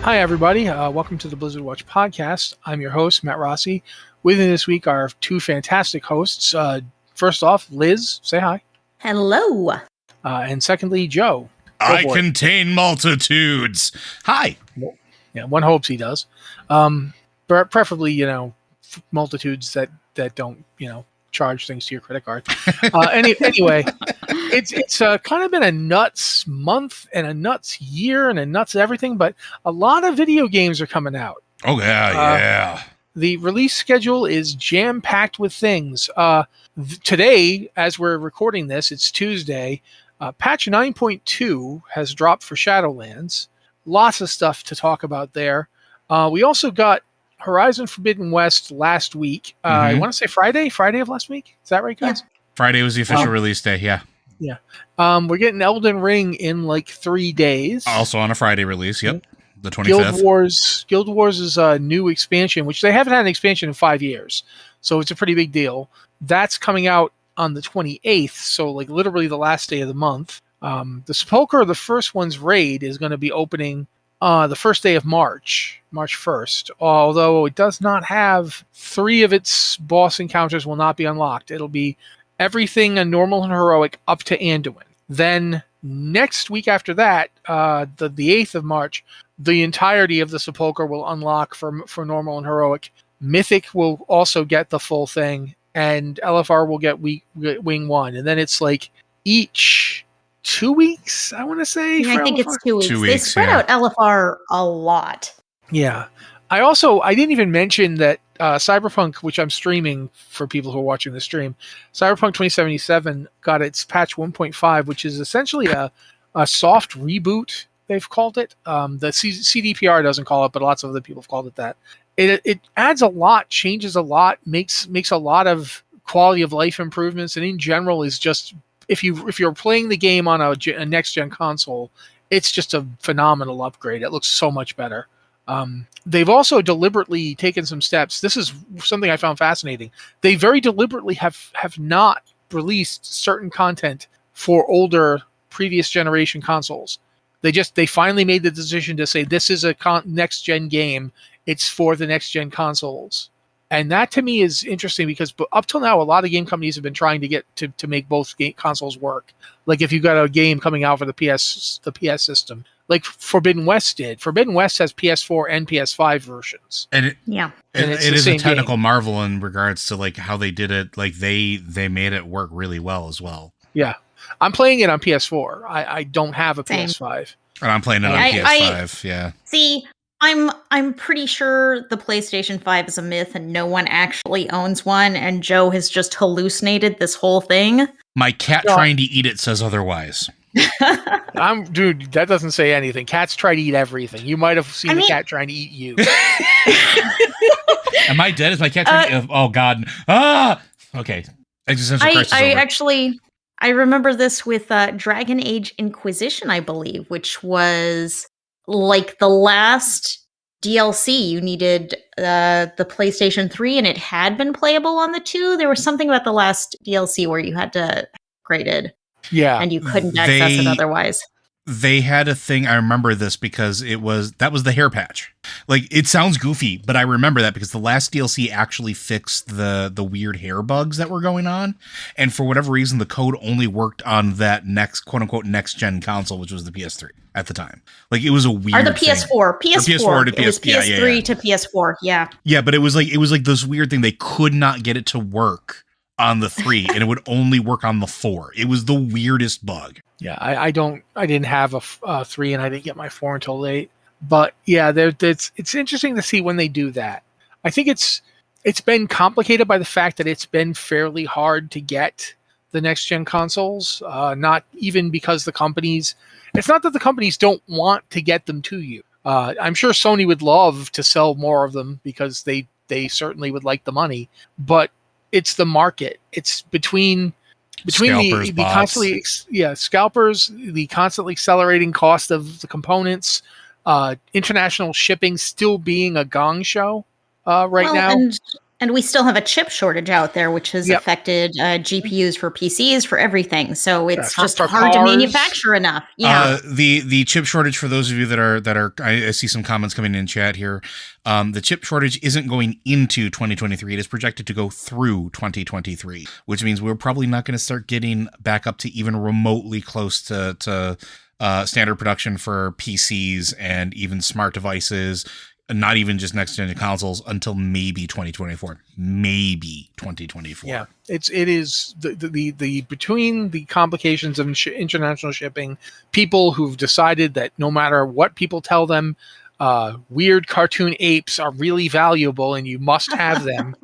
Hi, everybody. Welcome to the Blizzard Watch podcast. I'm your host, Matt Rossi. With me this week are two fantastic hosts. First off, Liz, say hi. Hello. And secondly, Joe. I contain multitudes. Hi. Yeah, one hopes he does. Preferably, multitudes that don't, charge things to your credit card. Anyway, it's kind of been a nuts month and a nuts year and a nuts everything, but a lot of video games are coming out. Oh, yeah. The release schedule is jam-packed with things. Today, as we're recording this, it's Tuesday. Patch 9.2 has dropped for Shadowlands. Lots of stuff to talk about there. We also got Horizon Forbidden West last week. I want to say Friday of last week. Is that right, guys? Yeah. Friday was the official release day, yeah. Yeah. We're getting Elden Ring in like 3 days. Also on a Friday release, yep. The 25th. Guild Wars is a new expansion, which they haven't had an expansion in 5 years. So it's a pretty big deal. That's coming out on the 28th, so like literally the last day of the month. The Sepulchre, the first one's raid, is going to be opening the first day of March 1st, although it does not have 3 of its boss encounters will not be unlocked. It'll be everything a normal and heroic up to Anduin. Then next week after that, the 8th of March, the entirety of the Sepulchre will unlock for normal and heroic. Mythic will also get the full thing, and LFR will get Wing 1. And then it's like each 2 weeks, I want to say. I think LFR. it's 2 weeks. 2 They weeks, spread out LFR a lot. Yeah. I didn't even mention that Cyberpunk, which I'm streaming for people who are watching the stream, Cyberpunk 2077 got its patch 1.5, which is essentially a soft reboot, they've called it. The CDPR doesn't call it, but lots of other people have called it that. It adds a lot, changes a lot, makes a lot of quality of life improvements, and in general is just, if you're playing the game on a next-gen console, it's just a phenomenal upgrade. It looks so much better. They've also deliberately taken some steps. This is something I found fascinating. They very deliberately have not released certain content for older previous generation consoles. They finally made the decision to say this is a next gen game. It's for the next gen consoles. And that to me is interesting because up till now, a lot of game companies have been trying to get to make both consoles work. Like if you've got a game coming out for the PS system, like Forbidden West did. Forbidden West has PS4 and PS5 versions. And it is a technical game. marvel in regards to like how they did it. Like they made it work really well as well. Yeah. I'm playing it on PS4. I don't have a PS5. And I'm playing it on PS5, yeah. See, I'm pretty sure the PlayStation 5 is a myth and no one actually owns one, and Joe has just hallucinated this whole thing. My cat trying to eat it says otherwise. Dude, that doesn't say anything. Cats try to eat everything. You might have seen a cat trying to eat you. Am I dead? Is my cat trying to oh god. Ah! Okay. Existential crisis I remember this with Dragon Age Inquisition, I believe, which was like the last DLC. You needed the PlayStation 3 and it had been playable on the 2. There was something about the last DLC where you had to upgrade it. Yeah. And you couldn't access it otherwise. They had a thing, I remember this because that was the hair patch. Like, it sounds goofy, but I remember that because the last DLC actually fixed the weird hair bugs that were going on. And for whatever reason, the code only worked on that next, quote unquote, next gen console, which was the PS3 at the time. Like, it was a weird Or the PS4. thing. PS4 to PS4. It was PS3 to PS4, yeah. Yeah, but it was like this weird thing. They could not get it to work on the 3 and it would only work on the 4. It was the weirdest bug. Yeah, I didn't have a 3 and I didn't get my 4 until late. But yeah, it's interesting to see when they do that. I think it's been complicated by the fact that it's been fairly hard to get the next gen consoles. Not even because it's not that the companies don't want to get them to you. I'm sure Sony would love to sell more of them because they certainly would like the money, but it's the market. It's between Scalpers, the constantly scalpers, the constantly accelerating cost of the components, international shipping still being a gong show right now. And we still have a chip shortage out there, which has Yep. affected GPUs for PCs, for everything. So it's For just hard cars. to manufacture enough. Yeah. The chip shortage, for those of you that are I see some comments coming in chat here. The chip shortage isn't going into 2023. It is projected to go through 2023, which means we're probably not going to start getting back up to even remotely close to standard production for PCs and even smart devices. Not even just next gen consoles until maybe 2024. Maybe 2024. Yeah, it is the between the complications of international shipping, people who've decided that no matter what people tell them, weird cartoon apes are really valuable and you must have them.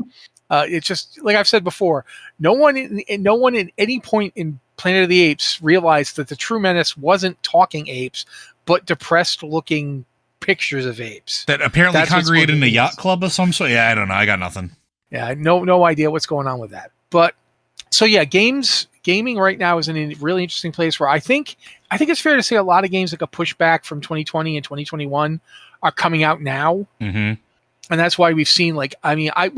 It's just like I've said before. No one at any point in Planet of the Apes realized that the true menace wasn't talking apes, but depressed looking pictures of apes that apparently congregated in a yacht club of some sort. Yeah, I don't know. I got nothing. Yeah, no idea what's going on with that. But so yeah, gaming right now is in a really interesting place where I think it's fair to say a lot of games that got pushed back from 2020 and 2021 are coming out now. Mm-hmm. And that's why we've seen we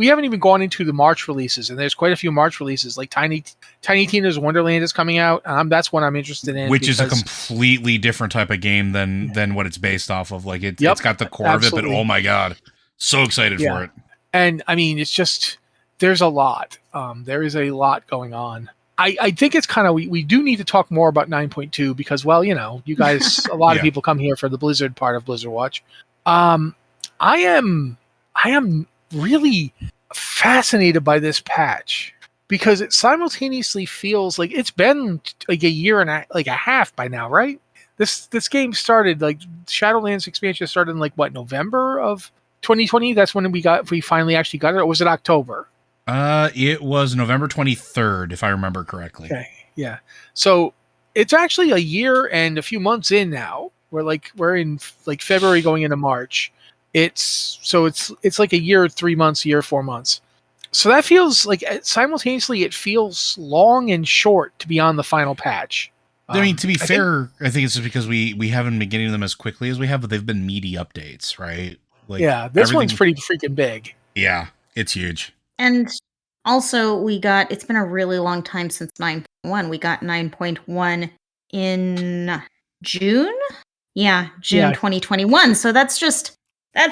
haven't even gone into the March releases, and there's quite a few March releases. Like Tiny Tina's Wonderland is coming out. That's one I'm interested in, which is a completely different type of game than what it's based off of. Like it's got the core of it, but oh my god, so excited for it. And I mean, it's just there's a lot. There is a lot going on. I think it's kind of we do need to talk more about 9.2 because, well, you guys, a lot of people come here for the Blizzard part of Blizzard Watch. I am really fascinated by this patch because it simultaneously feels like it's been like a year and a half by now, right? This game started, like Shadowlands expansion started in November of 2020. That's when we finally actually got it, or was it October? It was November 23rd, if I remember correctly. Okay, yeah. So it's actually a year and a few months in now. We're in February going into March. It's like a year, 3 months, a year, 4 months. So that feels like simultaneously it feels long and short to be on the final patch. I mean, to be fair, I think it's just because we haven't been getting them as quickly as we have, but they've been meaty updates, right? This one's pretty freaking big. Yeah, it's huge. And also it's been a really long time since 9.1. We got 9.1 in June? Yeah, June 2021. So that's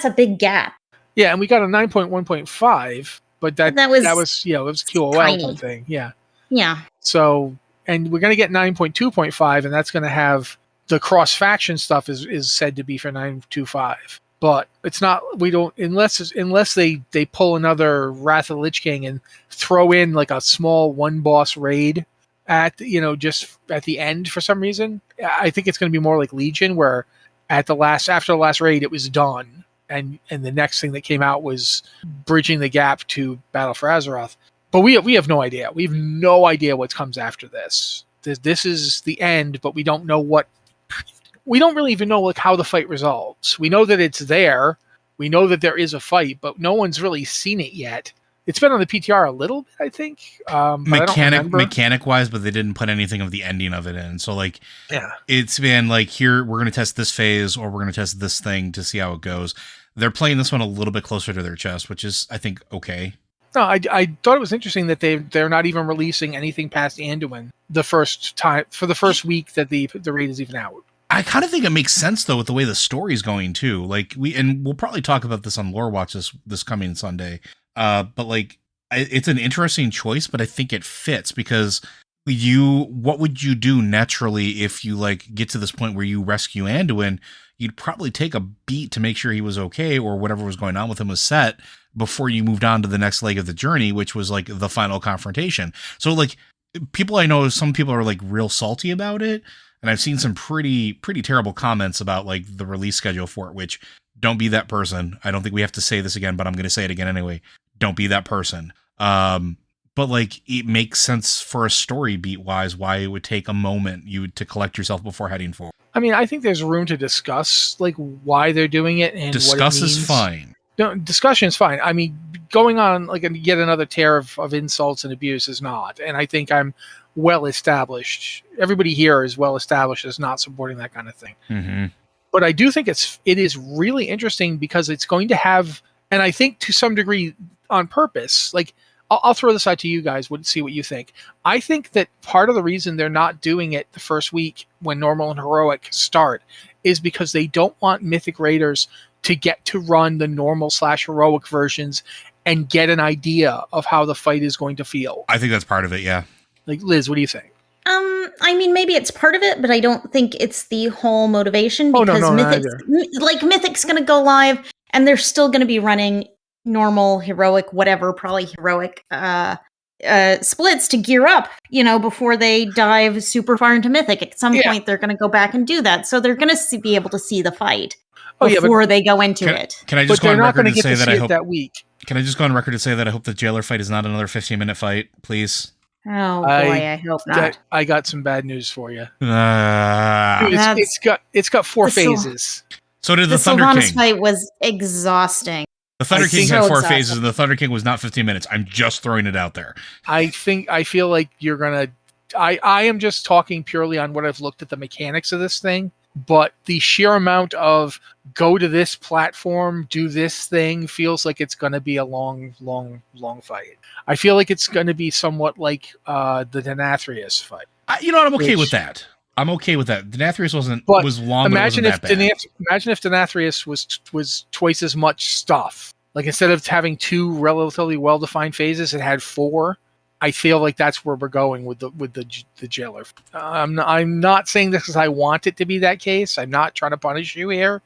a big gap. Yeah, and we got a 9.1.5, but that was it was QOL thing. Yeah. Yeah. So, and we're going to get 9.2.5, and that's going to have the cross faction stuff is said to be for 9.25. But it's not. We don't unless they pull another Wrath of the Lich King and throw in like a small one boss raid at just at the end for some reason. I think it's going to be more like Legion, where after the last raid it was done, and the next thing that came out was bridging the gap to Battle for Azeroth. But we have no idea. We have no idea what comes after this. This is the end, but we don't know what. We don't really even know how the fight resolves. We know that it's there. We know that there is a fight, but no one's really seen it yet. It's been on the PTR a little bit, I think. Mechanic wise, but they didn't put anything of the ending of it in. So it's been here, we're going to test this phase or we're going to test this thing to see how it goes. They're playing this one a little bit closer to their chest, which is, I think, okay. No, I thought it was interesting that they're not even releasing anything past Anduin the first time for the first week that the raid is even out. I kind of think it makes sense though with the way the story's going too. We'll probably talk about this on Lore Watch this coming Sunday. But it's an interesting choice, but I think it fits because what would you do naturally if you get to this point where you rescue Anduin? You'd probably take a beat to make sure he was okay or whatever was going on with him was set before you moved on to the next leg of the journey, which was the final confrontation. So people I know, some people are real salty about it. And I've seen some pretty terrible comments about the release schedule for it, which don't be that person. I don't think we have to say this again, but I'm going to say it again anyway. Don't be that person. But it makes sense for a story beat wise why it would take a moment to collect yourself before heading forward. I mean, I think there's room to discuss why they're doing it and discuss what it means. Is fine. No, discussion is fine. I mean, going on yet another tear of insults and abuse is not. And I think I'm well established. Everybody here is well established as not supporting that kind of thing. Mm-hmm. But I do think it is really interesting because it's going to have, and I think to some degree, on purpose. Like, I'll throw this out to you guys. See what you think. I think that part of the reason they're not doing it the first week when normal and heroic start is because they don't want Mythic Raiders to get to run the normal/heroic versions and get an idea of how the fight is going to feel. I think that's part of it. Yeah. Like, Liz, what do you think? I mean, maybe it's part of it, but I don't think it's the whole motivation Oh, because no, neither. Mythic's going to go live and they're still going to be running normal, heroic, whatever, probably heroic splits to gear up, before they dive super far into Mythic. At some point, they're going to go back and do that. So they're going to be able to see the fight before they go into it. Can I just go on record and say that I hope that week? Can I just go on record and say that I hope the jailer fight is not another 15-minute fight, please? Oh boy, I hope not. I got some bad news for you. Uh, It's got 4 phases. So did the Thunder Sylvanas King. fight was exhausting. The Thunder King had 4 phases, and the Thunder King was not 15 minutes. I'm just throwing it out there. I feel like you're gonna. I am just talking purely on what I've looked at the mechanics of this thing, but the sheer amount of go to this platform, do this thing feels like it's going to be a long fight. I feel like it's going to be somewhat like the Denathrius fight. You know what? I'm okay with that. I'm okay with that. Denathrius was long. Imagine if imagine if Denathrius was twice as much stuff. Like instead of having 2 relatively well-defined phases, it had 4. I feel like that's where we're going with the jailer. I'm not saying this because I want it to be that case. I'm not trying to punish you here,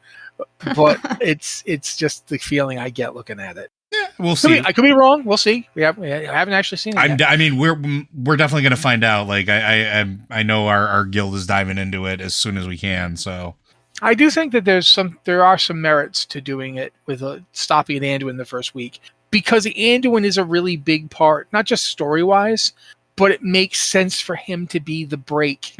but it's just the feeling I get looking at it. Yeah, we'll see. I could be wrong. We'll see. I haven't actually seen it yet. I mean, we're definitely going to find out. Like I know our guild is diving into it as soon as we can. So I do think that there are some merits to doing it with stopping at Anduin the first week, because Anduin is a really big part, not just story-wise, but it makes sense for him to be the break.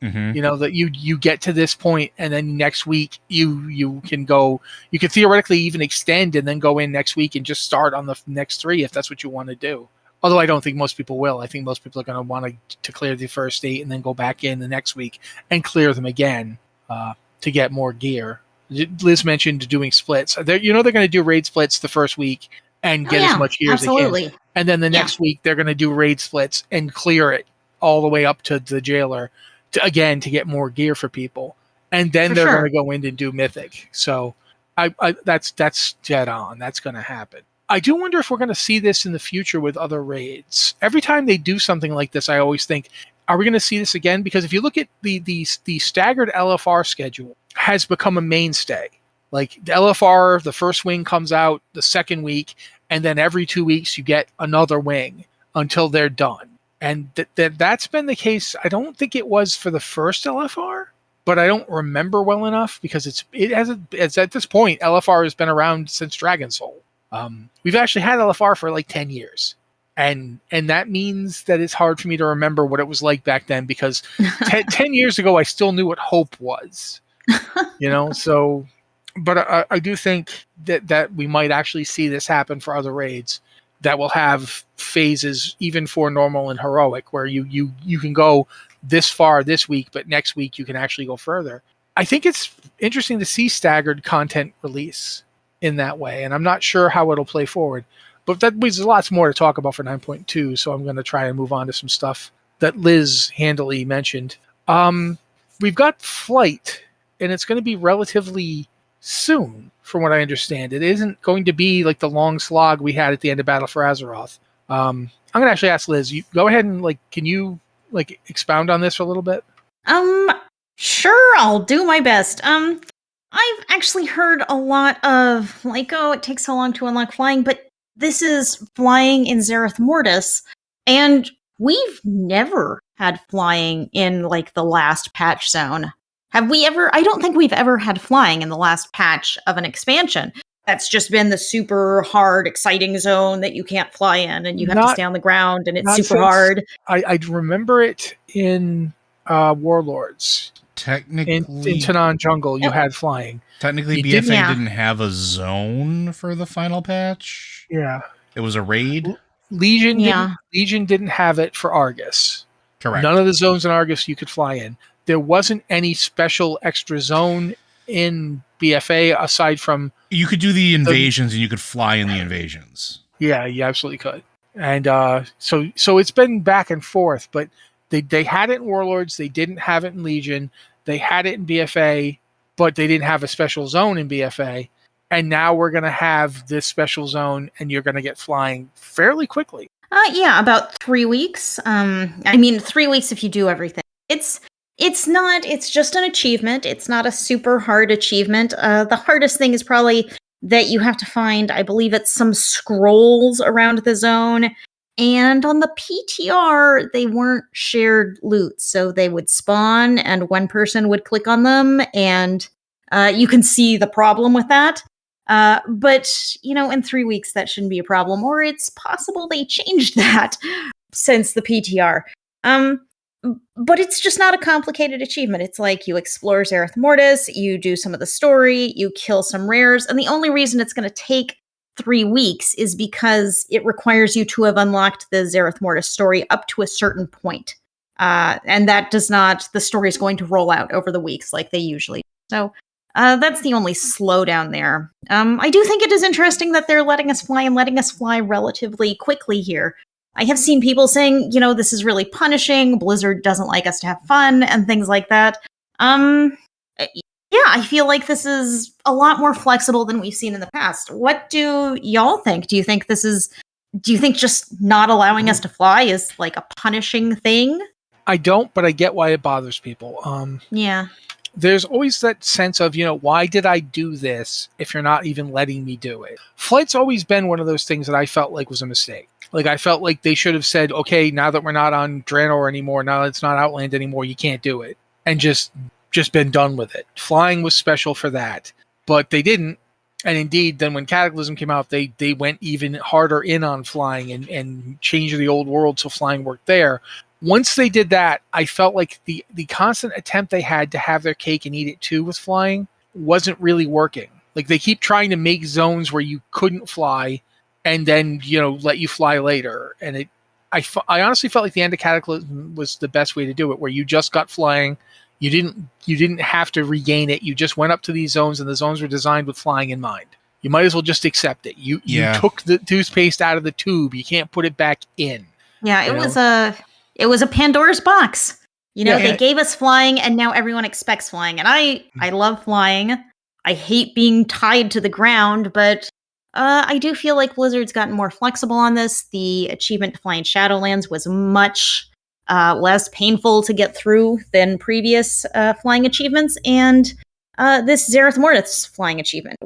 That you get to this point, and then next week you can go. You could theoretically even extend and then go in next week and just start on the next 3 if that's what you want to do. Although I don't think most people will. I think most people are going to want to clear the first 8 and then go back in the next week and clear them again to get more gear. Liz mentioned doing splits. They're going to do raid splits the first week and get as much gear as they can. And then the next week, they're going to do raid splits and clear it all the way up to the jailer to get more gear for people. And then they're going to go in and do mythic. So that's dead on. That's going to happen. I do wonder if we're going to see this in the future with other raids. Every time they do something like this, I always think, are we going to see this again? Because if you look at the staggered LFR schedule has become a mainstay. Like the LFR, the first wing comes out the second week, and then every 2 weeks you get another wing until they're done. And that's been the case. I don't think it was for the first LFR, but I don't remember well enough because it's at this point, LFR has been around since Dragon Soul. We've actually had LFR for like 10 years. And that means that it's hard for me to remember what it was like back then because 10 years ago, I still knew what hope was, so, but I do think that we might actually see this happen for other raids that will have phases even for normal and heroic where you can go this far this week, but next week you can actually go further. I think it's interesting to see staggered content release in that way. And I'm not sure how it'll play forward. But there's lots more to talk about for 9.2, so I'm going to try and move on to some stuff that Liz handily mentioned. We've got Flight, and it's going to be relatively soon, from what I understand. It isn't going to be like the long slog we had at the end of Battle for Azeroth. I'm going to actually ask Liz, you go ahead and can you expound on this for a little bit? Sure, I'll do my best. I've actually heard a lot of it takes so long to unlock flying, but this is flying in Zereth Mortis, and we've never had flying in the last patch zone. Have we ever? I don't think we've ever had flying in the last patch of an expansion. That's just been the super hard, exciting zone that you can't fly in, and you have to stay on the ground, and it's super hard. I remember it in Warlords. Technically, in Tanan Jungle, you had flying. Technically, BFA didn't have a zone for the final patch. Yeah. It was a raid. Legion didn't have it for Argus. Correct. None of the zones in Argus you could fly in. There wasn't any special extra zone in BFA aside from... You could do the invasions and you could fly in the invasions. Yeah, you absolutely could. And so it's been back and forth, but they had it in Warlords, they didn't have it in Legion, they had it in BFA, but they didn't have a special zone in BFA. And now we're gonna have this special zone, and you're gonna get flying fairly quickly. Yeah, about 3 weeks. I mean, 3 weeks if you do everything. It's not. It's just an achievement. It's not a super hard achievement. The hardest thing is probably that you have to find. I believe it's some scrolls around the zone, and on the PTR they weren't shared loot, so they would spawn, and one person would click on them, and you can see the problem with that. But in 3 weeks that shouldn't be a problem, or it's possible they changed that since the PTR. But it's just not a complicated achievement. It's like you explore Zereth Mortis, you do some of the story, you kill some rares, and the only reason it's going to take 3 weeks is because it requires you to have unlocked the Zereth Mortis story up to a certain point. And that does not, the story is going to roll out over the weeks like they usually do. So that's the only slowdown there. I do think it is interesting that they're letting us fly and letting us fly relatively quickly here. I have seen people saying, this is really punishing, Blizzard doesn't like us to have fun, and things like that. Yeah, I feel like this is a lot more flexible than we've seen in the past. What do y'all think? Do you think just not allowing us to fly is like a punishing thing? I don't, but I get why it bothers people. Yeah. There's always that sense of, why did I do this if you're not even letting me do it? Flight's always been one of those things that I felt like was a mistake. Like, I felt like they should have said, okay, now that we're not on Draenor anymore, now that it's not Outland anymore, you can't do it. And just been done with it. Flying was special for that. But they didn't. And indeed, then when Cataclysm came out, they went even harder in on flying and changed the old world so flying worked there. Once they did that, I felt like the constant attempt they had to have their cake and eat it too with flying wasn't really working. Like, they keep trying to make zones where you couldn't fly and then, let you fly later. And I honestly felt like the end of Cataclysm was the best way to do it, where you just got flying. You didn't have to regain it. You just went up to these zones, and the zones were designed with flying in mind. You might as well just accept it. You took the toothpaste out of the tube. You can't put it back in. Yeah, it was a Pandora's box. They gave us flying, and now everyone expects flying. And I love flying. I hate being tied to the ground, but I do feel like Blizzard's gotten more flexible on this. The achievement to fly in Shadowlands was much less painful to get through than previous flying achievements, and this Zereth Mortis flying achievement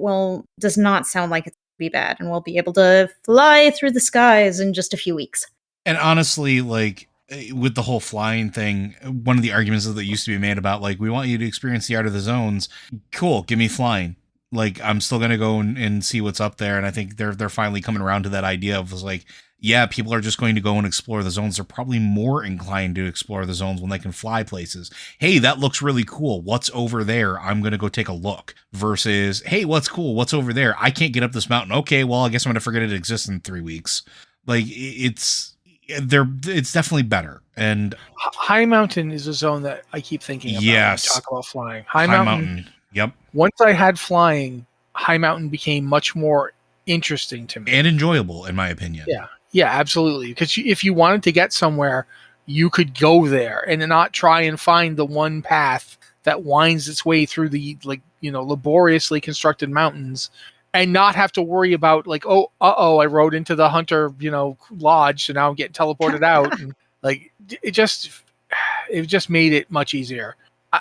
does not sound like it's going to be bad, and we'll be able to fly through the skies in just a few weeks. And honestly, like, with the whole flying thing, one of the arguments that used to be made about, like, we want you to experience the art of the zones. Cool, give me flying. Like, I'm still gonna go and see what's up there, and I think they're finally coming around to that idea of, like, yeah, people are just going to go and explore the zones. They're probably more inclined to explore the zones when they can fly places. Hey, that looks really cool. What's over there? I'm going to go take a look. Versus, hey, what's cool? What's over there? I can't get up this mountain. Okay, well, I guess I'm going to forget it exists in 3 weeks. Like, it's definitely better. And High Mountain is a zone that I keep thinking about when I talk about flying. High Mountain. Yep. Once I had flying, High Mountain became much more interesting to me. And enjoyable, in my opinion. Yeah, absolutely. Because if you wanted to get somewhere, you could go there and not try and find the one path that winds its way through the laboriously constructed mountains, and not have to worry about like, I rode into the hunter lodge, so now I'm getting teleported out. And like it just made it much easier.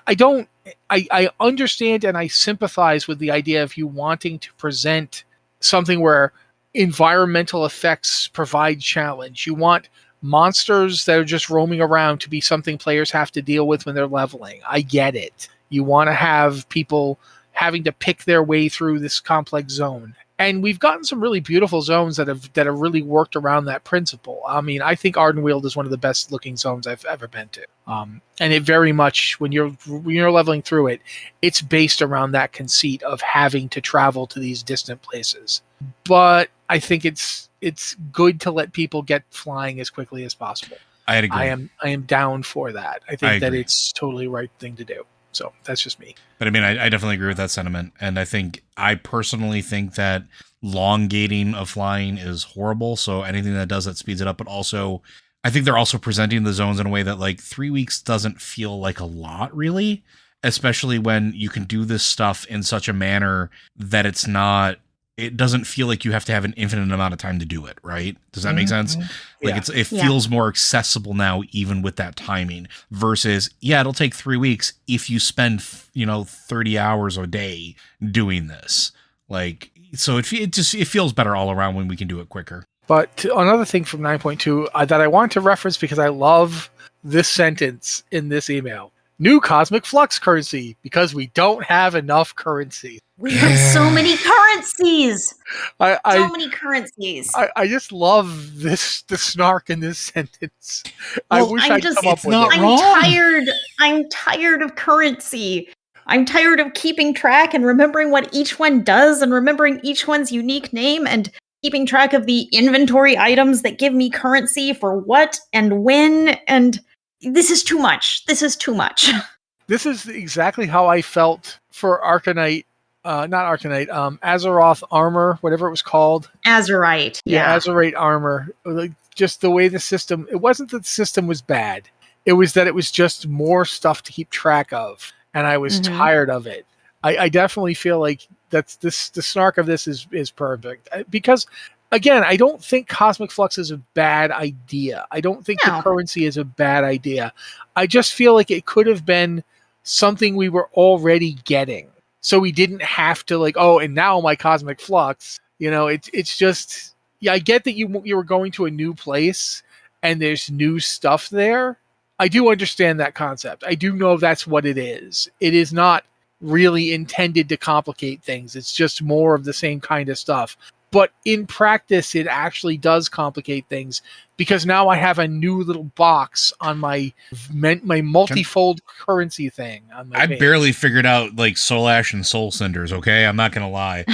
I understand and I sympathize with the idea of you wanting to present something where environmental effects provide challenge. You want monsters that are just roaming around to be something players have to deal with when they're leveling. I get it. You want to have people having to pick their way through this complex zone. And we've gotten some really beautiful zones that have really worked around that principle. I mean, I think Ardenweald is one of the best looking zones I've ever been to. And it very much, when you're leveling through it, it's based around that conceit of having to travel to these distant places. But I think it's good to let people get flying as quickly as possible. I agree. I am down for that. I think that it's totally the right thing to do. So that's just me. But I mean, I definitely agree with that sentiment. And I personally think that elongating of flying is horrible. So anything that does that speeds it up. But also, I think they're also presenting the zones in a way that like 3 weeks doesn't feel like a lot, really, especially when you can do this stuff in such a manner that it doesn't feel like you have to have an infinite amount of time to do it, right? Does that make sense? Like it feels more accessible now, even with that timing, versus, it'll take 3 weeks if you spend, 30 hours a day doing this. Like, so it feels better all around when we can do it quicker. But another thing from 9.2 that I want to reference because I love this sentence in this email. New Cosmic Flux currency because we don't have enough currency. We have so many currencies. I just love the snark in this sentence. Well, I wish I'd come up with it. I'm tired of currency. I'm tired of keeping track and remembering what each one does and remembering each one's unique name and keeping track of the inventory items that give me currency for what and when. And this is too much. This is This is exactly how I felt for Arcanite. Not Arcanite, Azeroth armor, whatever it was called. Azerite. Yeah. Azerite armor. Like, just the way the system, it wasn't that the system was bad. It was that it was just more stuff to keep track of. And I was tired of it. I definitely feel like the snark of this is perfect. Because, again, I don't think Cosmic Flux is a bad idea. I don't think the currency is a bad idea. I just feel like it could have been something we were already getting. So we didn't have to and now my Cosmic Flux, it's just, I get that you were going to a new place and there's new stuff there. I do understand that concept. I do know that's what it is. It is not really intended to complicate things. It's just more of the same kind of stuff. But in practice, it actually does complicate things because now I have a new little box on my multifold currency thing. On my page. Barely figured out Soul Ash and Soul Cinders. Okay, I'm not gonna lie.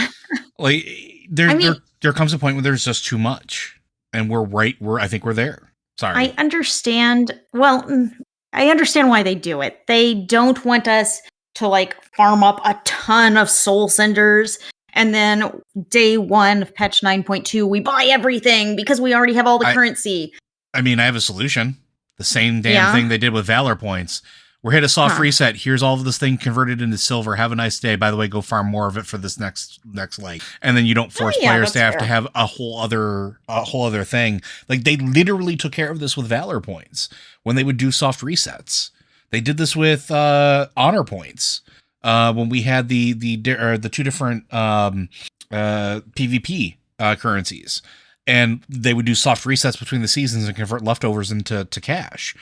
There comes a point where there's just too much, and I think we're there. Sorry. I understand. Well, I understand why they do it. They don't want us to farm up a ton of Soul Cinders. And then day 1 of patch 9.2, we buy everything because we already have all the currency. I have a solution. The same damn thing they did with Valor points. We're hit a soft reset. Here's all of this thing converted into silver. Have a nice day. By the way, go farm more of it for this next leg. And then you don't force players to have to have a whole other thing. They literally took care of this with Valor points when they would do soft resets. They did this with honor points. When we had the 2 different PvP currencies, and they would do soft resets between the seasons and convert leftovers into cash.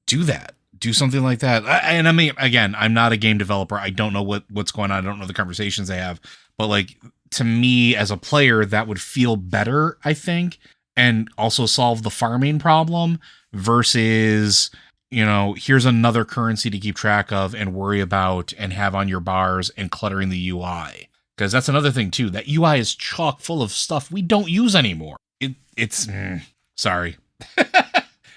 Do that. Do something like that. And again, I'm not a game developer. I don't know what's going on. I don't know the conversations they have. But to me as a player, that would feel better, I think, and also solve the farming problem versus here's another currency to keep track of and worry about and have on your bars and cluttering the UI. Because that's another thing too. That UI is chock full of stuff we don't use anymore. It's sorry.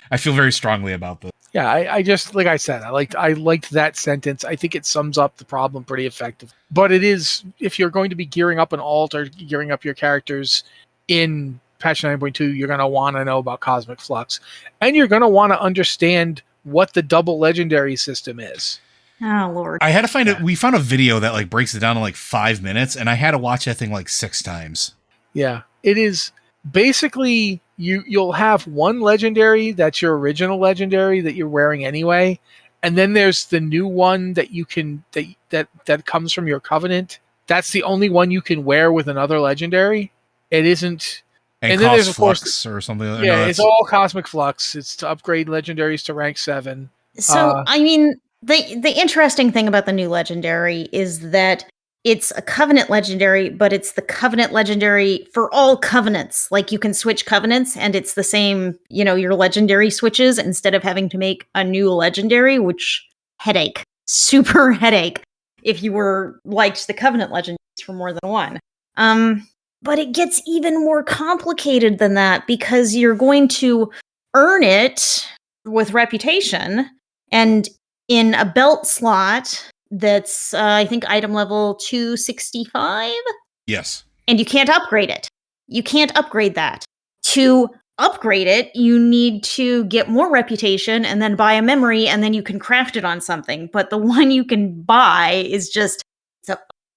I feel very strongly about this. Yeah, I just, like I said, I liked that sentence. I think it sums up the problem pretty effectively. But it is, if you're going to be gearing up an alt or gearing up your characters in patch 9.2, you're going to want to know about Cosmic Flux. And you're going to want to understand what the double legendary system is. Oh, Lord. I had to find it. We found a video that breaks it down in 5 minutes, and I had to watch that thing 6 times. Yeah, it is basically you'll have one legendary that's your original legendary that you're wearing anyway, and then there's the new one that you can that comes from your covenant. That's the only one you can wear with another legendary. It isn't. And then there's of course or something. Yeah, it's all Cosmic Flux. It's to upgrade legendaries to rank 7. So the interesting thing about the new legendary is that it's a covenant legendary, but it's the covenant legendary for all covenants. You can switch covenants and it's the same, your legendary switches instead of having to make a new legendary, which super headache if you liked the covenant legendaries for more than one. But it gets even more complicated than that because you're going to earn it with reputation and in a belt slot that's, I think, item level 265. Yes. and you can't upgrade it. You can't upgrade that. To upgrade it, you need to get more reputation and then buy a memory, and then you can craft it on something. But the one you can buy is just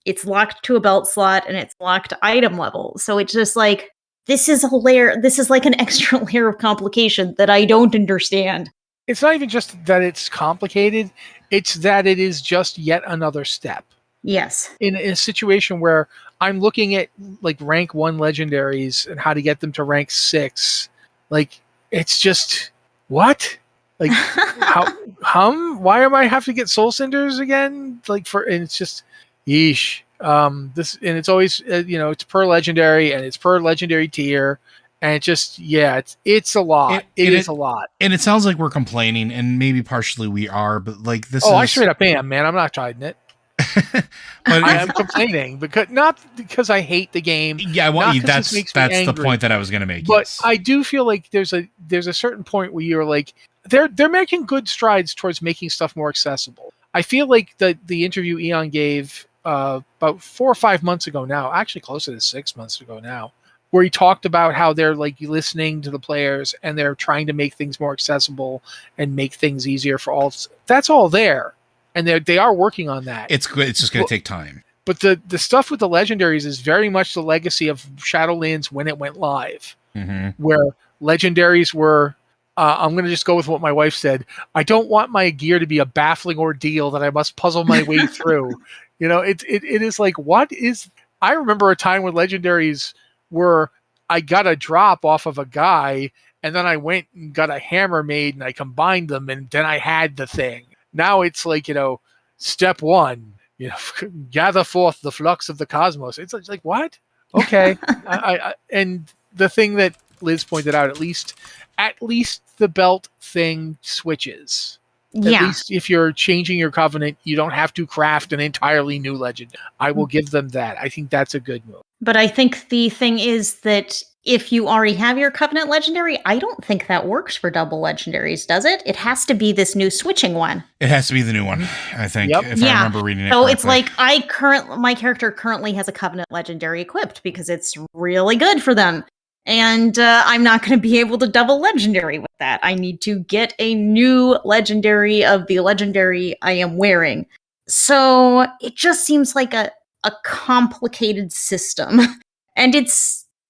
it's locked to a belt slot and it's locked to item level. So it's just like, this is a layer. This is like an extra layer of complication that I don't understand. It's not even just that it's complicated, it's that it is just yet another step. Yes. In a situation where I'm looking at like rank 1 legendaries and how to get them to rank 6, like it's just what? Like why am I have to get soul cinders again? Like and it's just yeesh. This, and it's always it's per legendary and it's per legendary tier. And it just, it's a lot. It is a lot. And it sounds like we're complaining, and maybe partially we are, but like this I straight up am, man. I'm not hiding it. But I am complaining not because I hate the game. Yeah, well, that's the point that I was going to make. But yes. I do feel like there's a certain point where you're like, they're making good strides towards making stuff more accessible. I feel like the interview Eon gave about 4 or 5 months ago now, actually closer to 6 months ago now, where he talked about how they're like listening to the players and they're trying to make things more accessible and make things easier for all. That's all there. And they are working on that. It's good. It's just going to take time. But the stuff with the legendaries is very much the legacy of Shadowlands when it went live, where legendaries were, I'm going to just go with what my wife said. I don't want my gear to be a baffling ordeal that I must puzzle my way through. It is like, what is, I remember a time when legendaries where I got a drop off of a guy and then I went and got a hammer made and I combined them and then I had the thing. Now it's like, step 1, gather forth the flux of the cosmos. It's like what? Okay. And the thing that Liz pointed out, at least the belt thing switches. Yeah. At least if you're changing your covenant, you don't have to craft an entirely new legend. I will give them that. I think that's a good move. But I think the thing is that if you already have your Covenant legendary, I don't think that works for double legendaries, does it? It has to be this new switching one. It has to be the new one, I think, if I remember reading it So correctly. it's like my character currently has a Covenant legendary equipped because it's really good for them. And I'm not going to be able to double legendary with that. I need to get a new legendary of the legendary I am wearing. So it just seems like a complicated system. And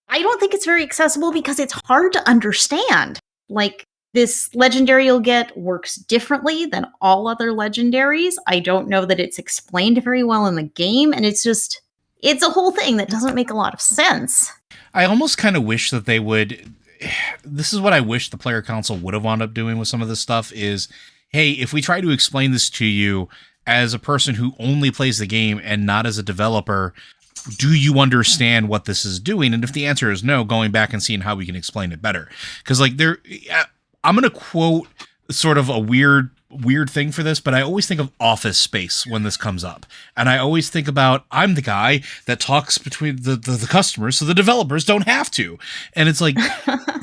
I don't think it's very accessible because it's hard to understand. Like, this legendary you'll get works differently than all other legendaries. I don't know that it's explained very well in the game, and it's a whole thing that doesn't make a lot of sense. I almost kind of wish that they would. This is what I wish the player council would have wound up doing with some of this stuff is, hey, if we try to explain this to you as a person who only plays the game and not as a developer, do you understand what this is doing? And if the answer is no, going back and seeing how we can explain it better. Because I'm going to quote sort of a weird thing for this, but I always think of Office Space when this comes up. And I always think about, I'm the guy that talks between the customers so the developers don't have to. And it's like,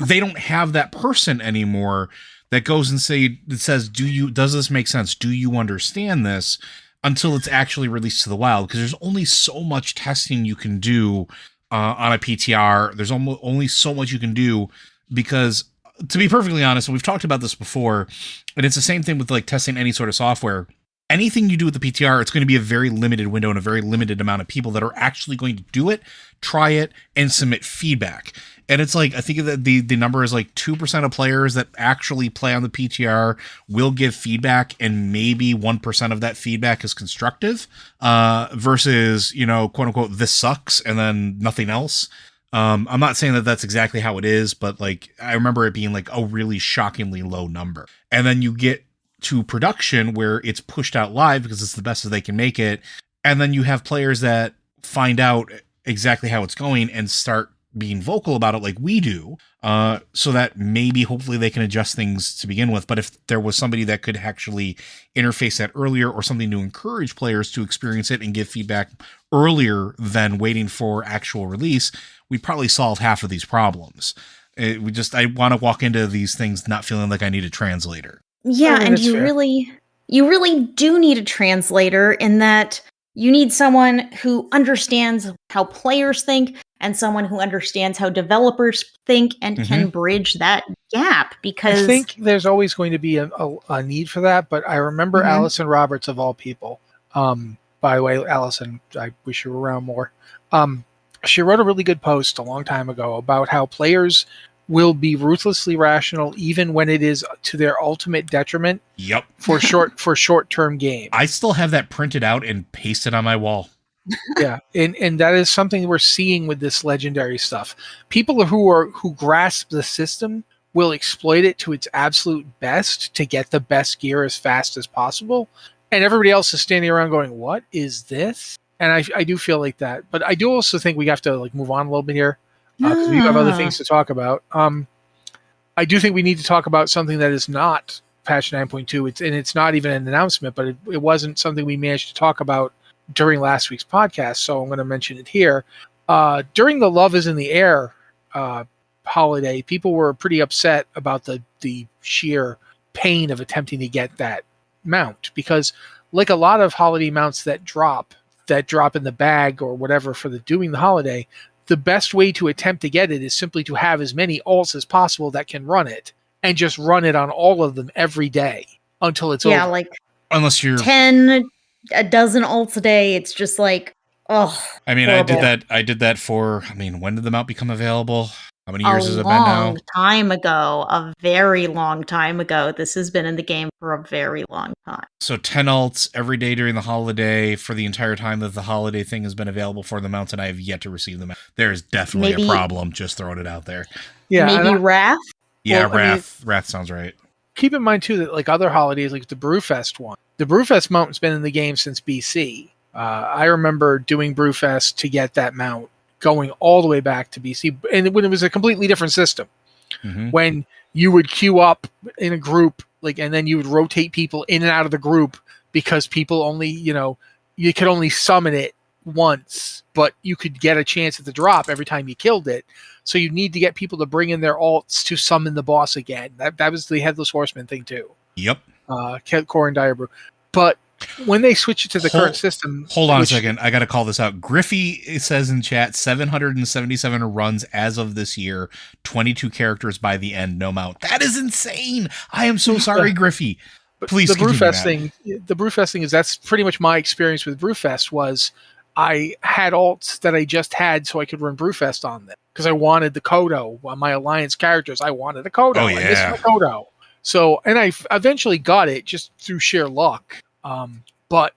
they don't have that person anymore that goes and says, does this make sense? Do you understand this? Until it's actually released to the wild, because there's only so much testing you can do on a PTR. There's only so much you can do because, to be perfectly honest, and we've talked about this before, and it's the same thing with like testing any sort of software. Anything you do with the PTR, it's going to be a very limited window and a very limited amount of people that are actually going to do it, try it, and submit feedback. And it's like, I think that the number is like 2% of players that actually play on the PTR will give feedback, and maybe 1% of that feedback is constructive, versus, quote unquote, this sucks, and then nothing else. I'm not saying that that's exactly how it is, but like, I remember it being like a really shockingly low number. And then you get to production where it's pushed out live because it's the best that they can make it. And then you have players that find out exactly how it's going and start being vocal about it like we do, so that maybe hopefully they can adjust things to begin with. But if there was somebody that could actually interface that earlier, or something to encourage players to experience it and give feedback earlier than waiting for actual release, we'd probably solve half of these problems. I want to walk into these things not feeling like I need a translator. Yeah, and you really do need a translator in that You need someone who understands how players think and someone who understands how developers think and can bridge that gap, I because think there's always going to be a need for that, but I remember Mhm. Allison Roberts of all people. By the way, Allison, I wish you were around more. She wrote a really good post a long time ago about how players will be ruthlessly rational even when it is to their ultimate detriment Yep. for short-term gain. I still have that printed out and pasted on my wall. Yeah, and that is something we're seeing with this legendary stuff. People who grasp the system will exploit it to its absolute best to get the best gear as fast as possible, and everybody else is standing around going, "What is this?" And I do feel like that, but I do also think we have to like move on a little bit here because we do have other things to talk about. I do think we need to talk about something that is not patch 9.2. It's not even an announcement, but it wasn't something we managed to talk about during last week's podcast, so I'm going to mention it here. During the Love is in the Air holiday, people were pretty upset about the sheer pain of attempting to get that mount, because like a lot of holiday mounts that drop in the bag or whatever for doing the holiday, the best way to attempt to get it is simply to have as many alts as possible that can run it, and just run it on all of them every day until it's over. like Unless you're 10, a dozen ults a day. It's just like, oh, I mean, horrible. I did that for, I mean, when did the mount become available? How many years has A it been now? long time ago, a very long time ago. This has been in the game for a very long time. So 10 alts every day during the holiday for the entire time that the holiday thing has been available for the mounts, and I have yet to receive them. There is definitely Maybe- a problem, just throwing it out there. Yeah, Maybe Wrath? Yeah, Well, I mean- Wrath sounds right. keep in mind too that like other holidays, like the Brewfest one, the Brewfest mount's been in the game since BC. I remember doing Brewfest to get that mount, going all the way back to BC, and when it was a completely different system, when you would queue up in a group, like, and then you would rotate people in and out of the group because people only, you could only summon it once, but you could get a chance at the drop every time you killed it. So you need to get people to bring in their alts to summon the boss again. That was the Headless Horseman thing too. Yep. Core and Diabrew. But when they switch it to the current system... Hold on a second. I got to call this out. Griffey, it says in chat, 777 runs as of this year, 22 characters by the end, no mount. That is insane! I am so sorry, Griffey. Please the continue Brewfest that. thing. The Brewfest thing is, that's pretty much my experience with Brewfest. Was I had alts that I just had so I could run Brewfest on them because I wanted the Kodo on my Alliance characters. I wanted a Kodo. Oh, I missed yeah. my Kodo. So, and I eventually got it just through sheer luck. But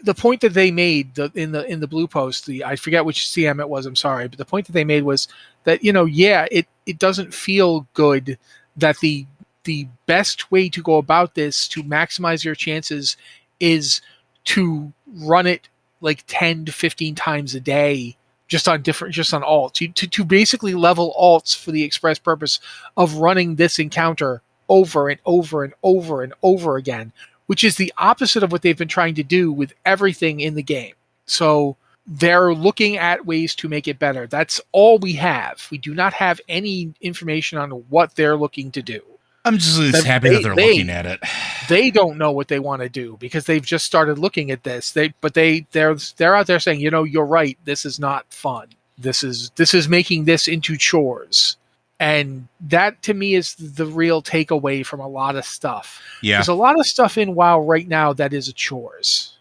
the point that they made in the blue post, I forget which CM it was, I'm sorry, but the point that they made was that, it doesn't feel good that the best way to go about this to maximize your chances is to run it like 10 to 15 times a day just on alts, to basically level alts for the express purpose of running this encounter over and over and over and over again, which is the opposite of what they've been trying to do with everything in the game. So they're looking at ways to make it better. That's all we have. We do not have any information on what they're looking to do. I'm just happy that they're looking at it. They don't know what they want to do because they've just started looking at this. They're out there saying, you're right. This is not fun. This is making this into chores. And that to me is the real takeaway from a lot of stuff. Yeah. There's a lot of stuff in WoW right now that is a chores.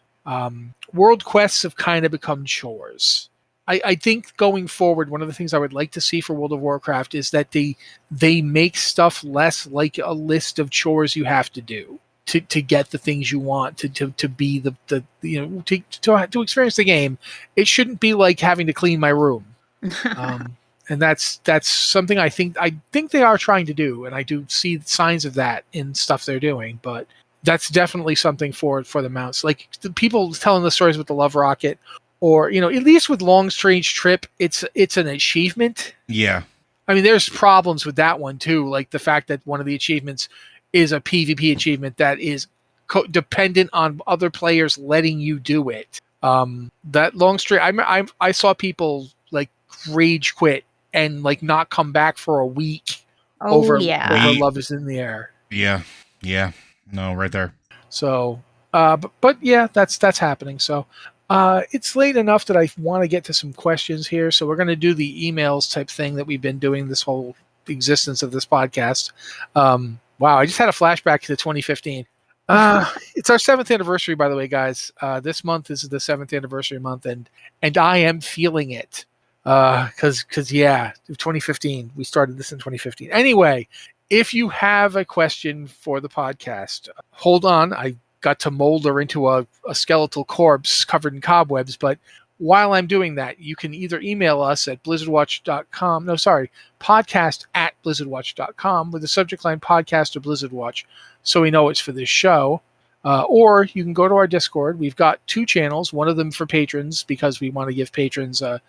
World quests have kind of become chores. I think going forward, one of the things I would like to see for World of Warcraft is that they make stuff less like a list of chores you have to do to get the things you want to be to experience the game. It shouldn't be like having to clean my room. And that's something I think they are trying to do, and I do see signs of that in stuff they're doing. But that's definitely something for the mounts. Like the people telling the stories with the Love Rocket, or at least with Long Strange Trip, it's an achievement. Yeah. I mean, there's problems with that one too, like the fact that one of the achievements is a PvP achievement that is dependent on other players letting you do it. That Long Strange, I saw people like rage quit and like not come back for a week over Love is in the Air. Yeah. No, right there. So, but yeah, that's happening. So, It's late enough that I want to get to some questions here, so we're going to do the emails type thing that we've been doing this whole existence of this podcast. Wow, I just had a flashback to 2015. It's our 7th anniversary, by the way, guys. This month is the 7th anniversary month, and I am feeling it. Because 2015, we started this in 2015. Anyway, if you have a question for the podcast, hold on. I got to mold her into a skeletal corpse covered in cobwebs, but while I'm doing that, you can either email us at blizzardwatch.com. No, sorry, podcast@blizzardwatch.com with the subject line podcast or Blizzard Watch, so we know it's for this show. Or you can go to our Discord. We've got 2 channels, one of them for patrons because we want to give patrons a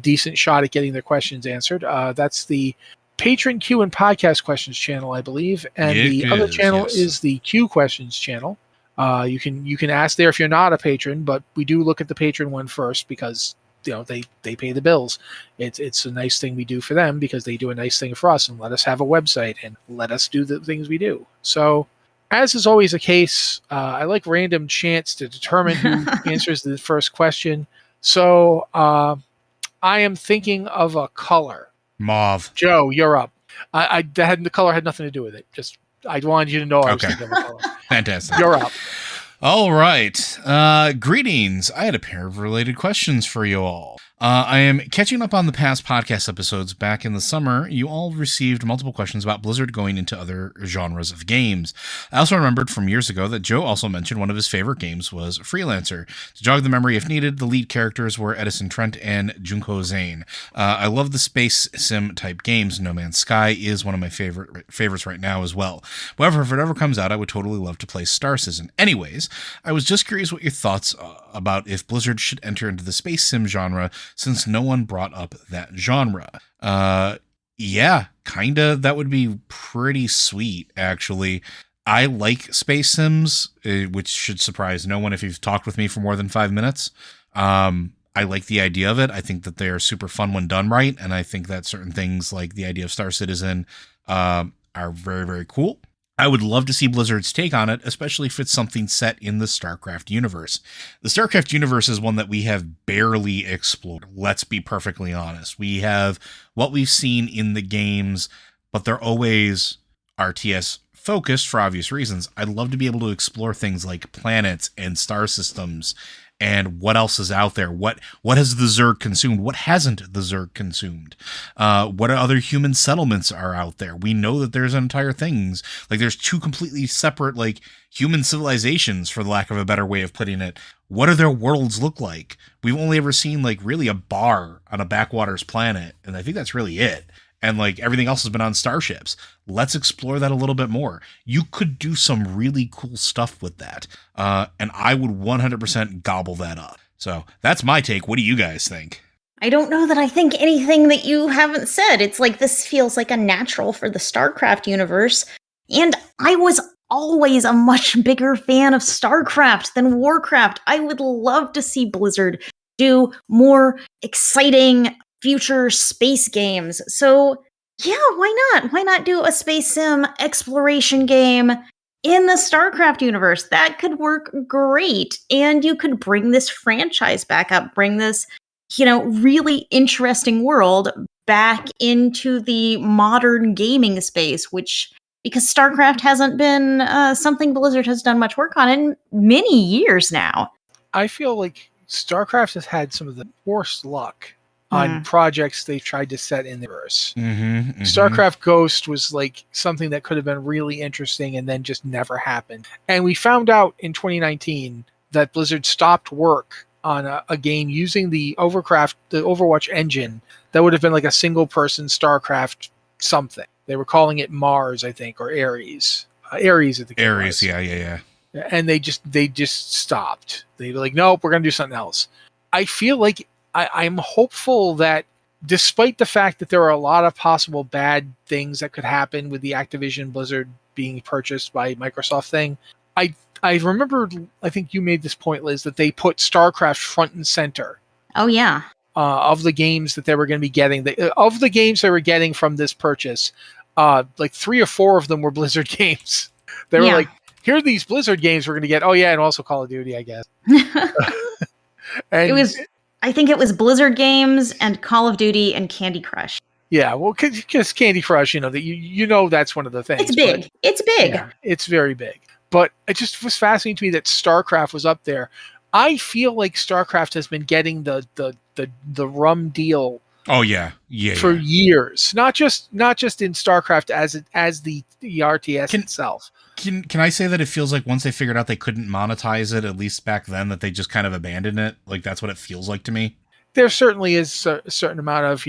decent shot at getting their questions answered. That's the Patron Q and Podcast Questions channel, I believe. And the other channel is the Q Questions channel. You can ask there if you're not a patron, but we do look at the patron one first because they pay the bills. It's a nice thing we do for them because they do a nice thing for us and let us have a website and let us do the things we do. So, as is always the case, I like random chance to determine who answers the first question. So I am thinking of a color. Mauve. Joe, you're up. The color had nothing to do with it. Just I wanted you to know I was thinking of a color. Fantastic. You're up. All right. Greetings. I had a pair of related questions for you all. I am catching up on the past podcast episodes. Back in the summer, you all received multiple questions about Blizzard going into other genres of games. I also remembered from years ago that Joe also mentioned one of his favorite games was Freelancer. To jog the memory if needed, the lead characters were Edison Trent and Junko Zane. I love the space sim type games. No Man's Sky is one of my favorites right now as well. However, if it ever comes out, I would totally love to play Star Citizen. Anyways, I was just curious what your thoughts about if Blizzard should enter into the space sim genre, since no one brought up that genre. Yeah, kinda. That would be pretty sweet, actually. I like space sims, which should surprise no one if you've talked with me for more than 5 minutes. I like the idea of it. I think that they are super fun when done right, and I think that certain things like the idea of Star Citizen are very, very cool. I would love to see Blizzard's take on it, especially if it's something set in the StarCraft universe. The StarCraft universe is one that we have barely explored. Let's be perfectly honest. We have what we've seen in the games, but they're always RTS focused for obvious reasons. I'd love to be able to explore things like planets and star systems and what else is out there. What has the Zerg consumed? What hasn't the Zerg consumed? What other human settlements are out there? We know that there's entire things. Like there's 2 completely separate like human civilizations, for the lack of a better way of putting it. What do their worlds look like? We've only ever seen like really a bar on a backwaters planet, and I think that's really it. And like everything else has been on starships. Let's explore that a little bit more. You could do some really cool stuff with that. And I would 100% gobble that up. So that's my take. What do you guys think? I don't know that I think anything that you haven't said. It's like this feels like a natural for the StarCraft universe. And I was always a much bigger fan of StarCraft than Warcraft. I would love to see Blizzard do more exciting future space games. So yeah, why not? Why not do a space sim exploration game in the StarCraft universe? That could work great. And you could bring this franchise back up, bring this, really interesting world back into the modern gaming space, which, because StarCraft hasn't been something Blizzard has done much work on in many years now. I feel like StarCraft has had some of the worst luck on projects they've tried to set in the universe. StarCraft Ghost was like something that could have been really interesting and then just never happened. And we found out in 2019 that Blizzard stopped work on a game using the Overwatch engine that would have been like a single person StarCraft something. They were calling it Mars, I think, or Ares. Ares, I think. Ares, yeah. And they just stopped. They were like, nope, we're going to do something else. I feel like I'm hopeful that despite the fact that there are a lot of possible bad things that could happen with the Activision Blizzard being purchased by Microsoft thing, I remember, I think you made this point, Liz, that they put StarCraft front and center. Oh, yeah. Of the games that they were going to be getting. Of the games they were getting from this purchase, like 3 or 4 of them were Blizzard games. They were like, here are these Blizzard games we're going to get. Oh, yeah, and also Call of Duty, I guess. And I think it was Blizzard Games and Call of Duty and Candy Crush. yeah, well, because Candy Crush, that you know that's one of the things. It's big. But, it's big. Yeah, it's very big. But it just was fascinating to me that StarCraft was up there. I feel like StarCraft has been getting the rum deal. Oh yeah, for years, not just in StarCraft as the RTS itself. Can I say that it feels like once they figured out they couldn't monetize it, at least back then, that they just kind of abandoned it? Like that's what it feels like to me. There certainly is a certain amount of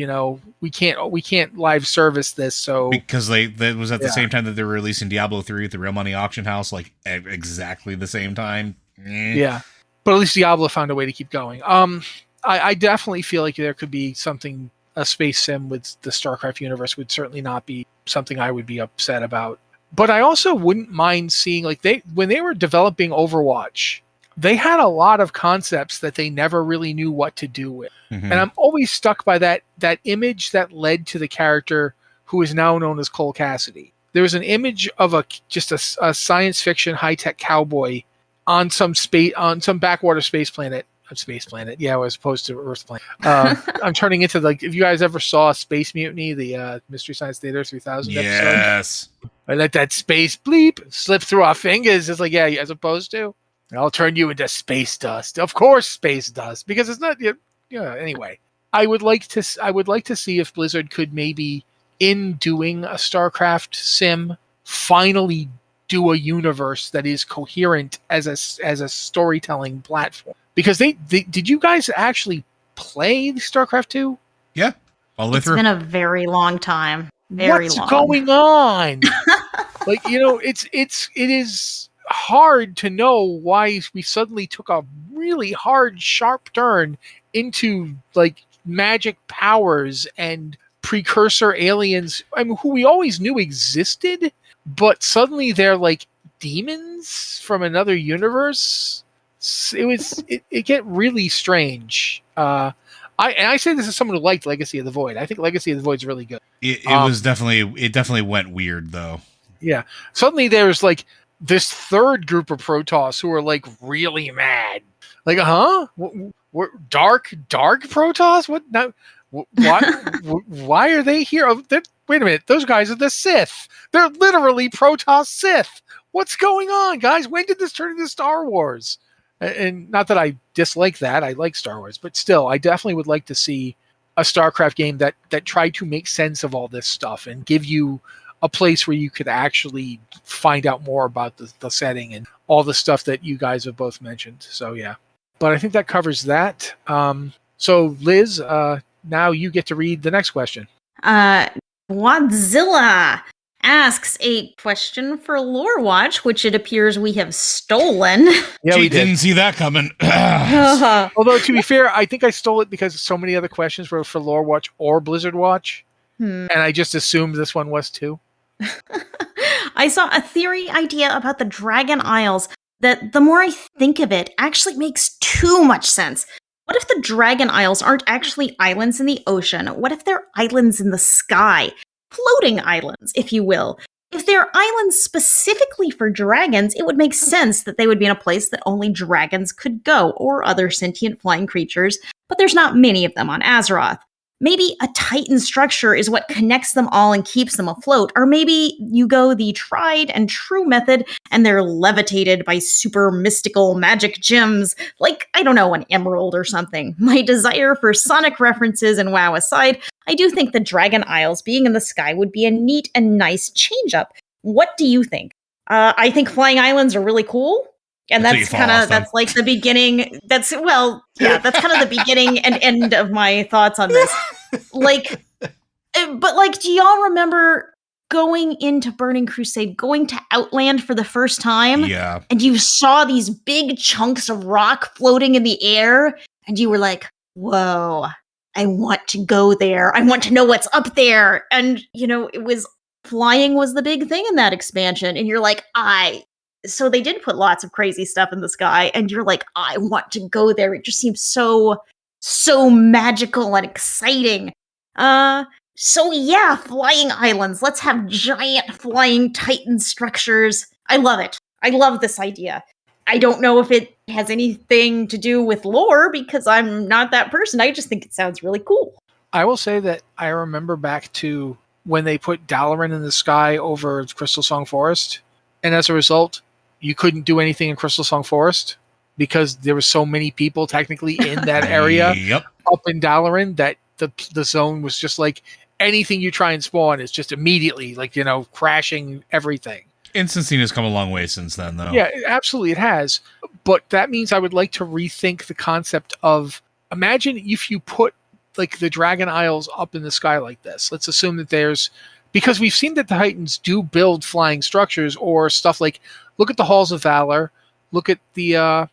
we can't live service this, so because that was at the same time that they were releasing Diablo 3 at the Real Money Auction House, like exactly the same time. Yeah, but at least Diablo found a way to keep going. I definitely feel like there could be something, a space sim with the StarCraft universe would certainly not be something I would be upset about. But I also wouldn't mind seeing, like, when they were developing Overwatch, they had a lot of concepts that they never really knew what to do with. Mm-hmm. And I'm always stuck by that image that led to the character who is now known as Cole Cassidy. There was an image of a science fiction high-tech cowboy on some backwater space planet. Yeah, as opposed to Earth planet. I'm turning into, like, if you guys ever saw Space Mutiny, the Mystery Science Theater 3000 episode. Yes. I let that space bleep slip through our fingers. It's like, yeah, as opposed to, I'll turn you into space dust. Of course, space dust, because it's not. Anyway, I would like to see if Blizzard could maybe, in doing a StarCraft sim, finally do a universe that is coherent as a storytelling platform. Because they did you guys actually play StarCraft 2? Yeah, it's been a very long time. What's going on? Like, it is hard to know why we suddenly took a really hard, sharp turn into, like, magic powers and precursor aliens. I mean, who we always knew existed, but suddenly they're like demons from another universe. It get really strange. I say this as someone who liked Legacy of the Void. I think Legacy of the Void is really good. It definitely went weird though. Yeah. Suddenly there's like this third group of Protoss who are like really mad. Like, We're dark Protoss? What? No. Why are they here? Wait a minute. Those guys are the Sith. They're literally Protoss Sith. What's going on, guys? When did this turn into Star Wars? And not that I dislike that. I like Star Wars. But still, I definitely would like to see a StarCraft game that tried to make sense of all this stuff and give you a place where you could actually find out more about the setting and all the stuff that you guys have both mentioned. So, yeah. But I think that covers that. So, Liz, now you get to read the next question. Wadzilla asks a question for Lore Watch, which it appears we have stolen. Yeah, we didn't see that coming. Although, to be fair, I think I stole it because so many other questions were for Lore Watch or Blizzard Watch. And I just assumed this one was too. I saw a theory idea about the Dragon Isles that, the more I think of it, actually makes too much sense. What if the Dragon Isles aren't actually islands in the ocean? What if they're islands in the sky? Floating islands, if you will. If they're islands specifically for dragons, it would make sense that they would be in a place that only dragons could go, or other sentient flying creatures, but there's not many of them on Azeroth. Maybe a Titan structure is what connects them all and keeps them afloat, or maybe you go the tried and true method and they're levitated by super mystical magic gems, like, I don't know, an emerald or something. My desire for Sonic references and WoW aside, I do think the Dragon Isles being in the sky would be a neat and nice change-up. What do you think? I think flying islands are really cool. And that's like the beginning. That's kind of the beginning and end of my thoughts on this. Like, but like, do y'all remember going into Burning Crusade, going to Outland for the first time? Yeah. And you saw these big chunks of rock floating in the air, and you were like, whoa, I want to go there. I want to know what's up there. And, flying was the big thing in that expansion. And you're like, so they did put lots of crazy stuff in the sky, and you're like, I want to go there. It just seems so magical and exciting. So yeah, flying islands. Let's have giant flying Titan structures. I love it. I love this idea. I don't know if it has anything to do with lore because I'm not that person. I just think it sounds really cool. I will say that I remember back to when they put Dalaran in the sky over Crystal Song Forest, and as a result, you couldn't do anything in Crystal Song Forest because there were so many people technically in that area Yep. up in Dalaran that the zone was just like anything you try and spawn is just immediately like, crashing everything. Instancing has come a long way since then, though. Yeah, absolutely it has. But that means I would like to rethink the concept of, imagine if you put like the Dragon Isles up in the sky like this. Let's assume that because we've seen that the Titans do build flying structures or stuff like, look at the Halls of Valor, look at the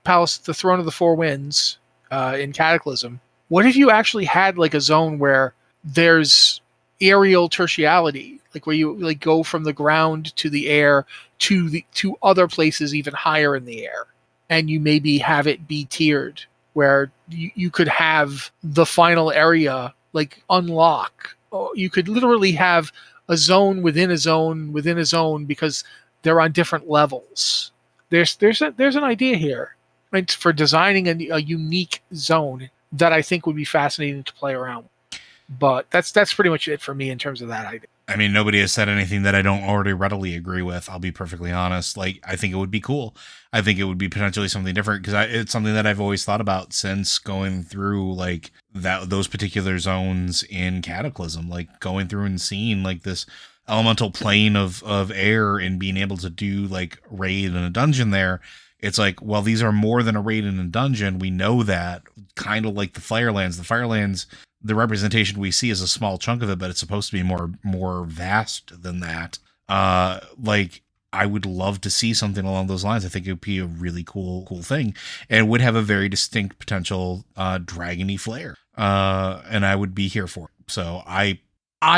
Palace, the Throne of the Four Winds in Cataclysm. What if you actually had like a zone where there's aerial tertiality, like where you like go from the ground to the air to other places even higher in the air, and you maybe have it be tiered where you could have the final area like unlock. You could literally have a zone within a zone within a zone because they're on different levels. There's an idea here, right, for designing a unique zone that I think would be fascinating to play around with. But that's pretty much it for me in terms of that idea. I mean, nobody has said anything that I don't already readily agree with. I'll be perfectly honest. Like, I think it would be cool. I think it would be potentially something different because it's something that I've always thought about since going through like those particular zones in Cataclysm, like going through and seeing like this elemental plane of air and being able to do like raid in a dungeon there. It's like, well, these are more than a raid in a dungeon. We know that, kind of like the Firelands. The Firelands, the representation we see is a small chunk of it, but it's supposed to be more vast than that. Like, I would love to see something along those lines. I think it would be a really cool thing, and would have a very distinct potential dragony flair. And I would be here for it. So I